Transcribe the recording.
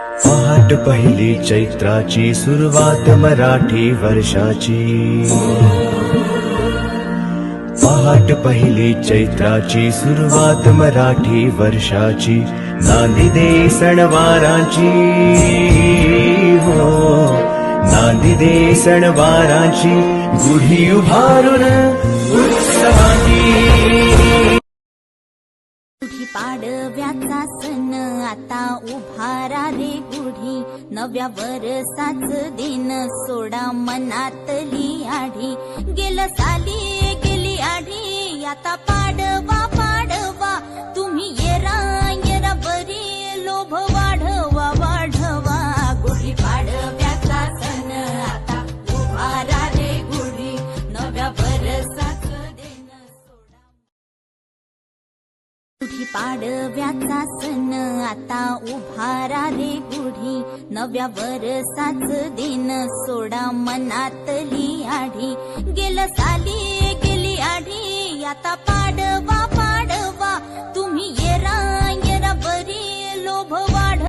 पहाट पहिली चैत्राची सुरुवात मराठी वर्षाची। पहाट पहिली चैत्राची सुरुवात मराठी वर्षाची। नांदी दे सणवाराची हो, नांदी दे सणवाराची, गुढी उभारून उत्सवाची। गुढी पाडव्याचा सण आता उभारा रे गुढी, नव्या वर्षाच दिन सोडा मनातली आढी। गेलं साली गेली आढी, आता पाडवा पाडवा, तुम्ही येरा येरा बरी, लोभ वाढवा वाढवा। गुढी पाडव्याचा सण आता उभारा रे गुढी, नव्या वर्षाच दिन सोडा। गुढी पाडव्याचा सण आता उभारा रे गुढी, नव्या वर्षाच दिन सोडा मनातली आढी। गेलं साली गेली आढी, आता पाडवा